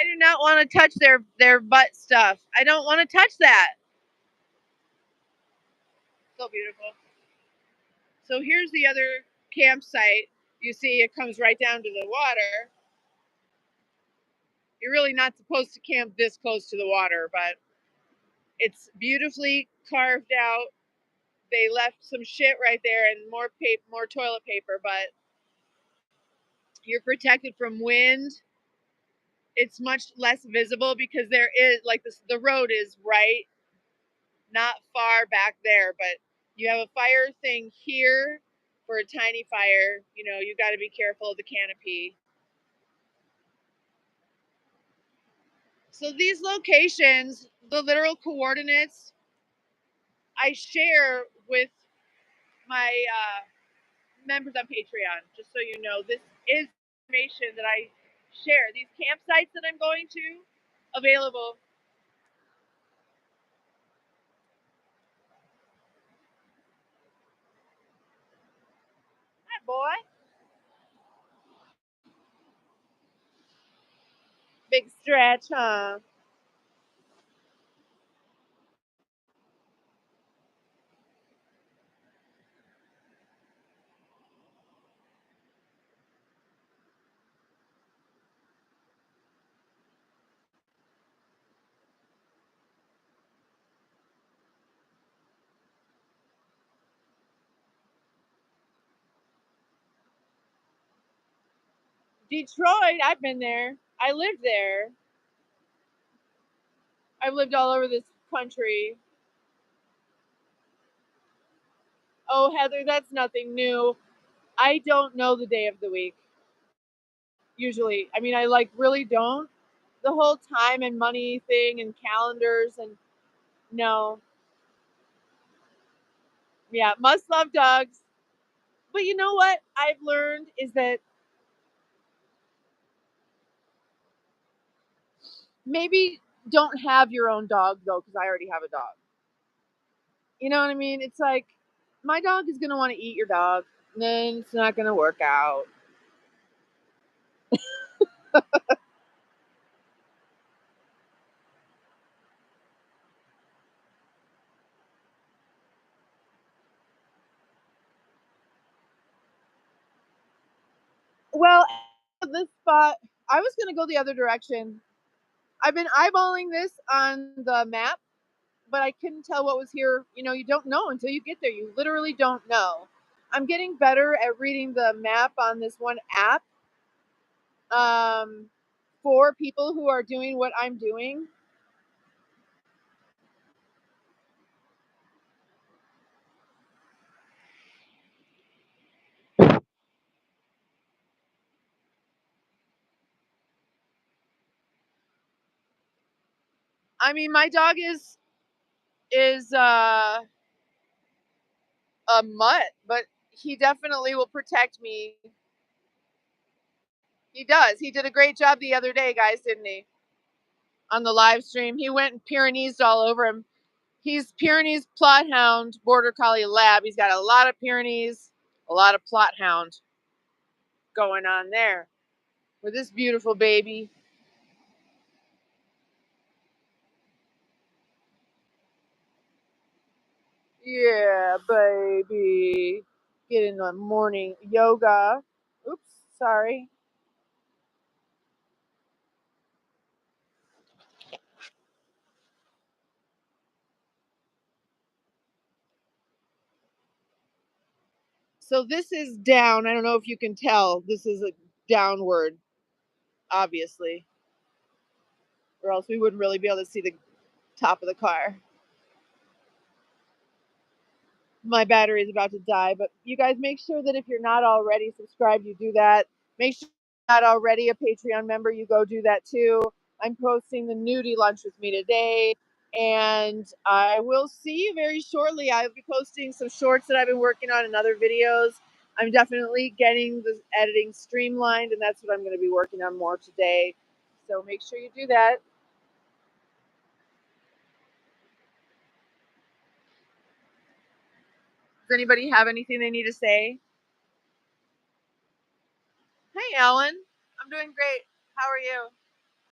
I do not want to touch their butt stuff. I don't want to touch that. So beautiful. So here's the other campsite. You see it comes right down to the water. You're really not supposed to camp this close to the water, but it's beautifully carved out. They left some shit right there and more toilet paper, but you're protected from wind. It's much less visible because there is like this, the road is right not far back there, but you have a fire thing here for a tiny fire. You know, you got to be careful of the canopy. So these locations, the literal coordinates, I share with my members on Patreon, just so you know. This is information that I share. These campsites that I'm going to, available. Hi, boy. Big stretch, huh? Detroit, I've been there. I lived there. I've lived all over this country. Oh, Heather, that's nothing new. I don't know the day of the week. Usually. I mean, I like really don't. The whole time and money thing and calendars and no. Yeah, must love dogs. But you know what I've learned is that maybe don't have your own dog though, because I already have a dog. You know what I mean? It's like my dog is gonna want to eat your dog, and then it's not gonna work out. Well, this spot, I was gonna go the other direction. I've been eyeballing this on the map, but I couldn't tell what was here. You know, you don't know until you get there. You literally don't know. I'm getting better at reading the map on this one app for people who are doing what I'm doing. I mean, my dog is a mutt, but he definitely will protect me. He does. He did a great job the other day, guys, didn't he? On the live stream, he went and Pyrenees all over him. He's Pyrenees Plot Hound Border Collie Lab. He's got a lot of Pyrenees, a lot of Plot Hound going on there with this beautiful baby. Yeah, baby. Get in the morning yoga. Oops, sorry. So this is down. I don't know if you can tell. This is a downward, obviously, or else we wouldn't really be able to see the top of the car. My battery is about to die, but you guys make sure that if you're not already subscribed, you do that. Make sure you're not already a Patreon member, you go do that too. I'm posting the nudie lunch with me today, and I will see you very shortly. I'll be posting some shorts that I've been working on and other videos. I'm definitely getting the editing streamlined, and that's what I'm going to be working on more today. So make sure you do that. Does anybody have anything they need to say? Hey, Ellen. I'm doing great. How are you?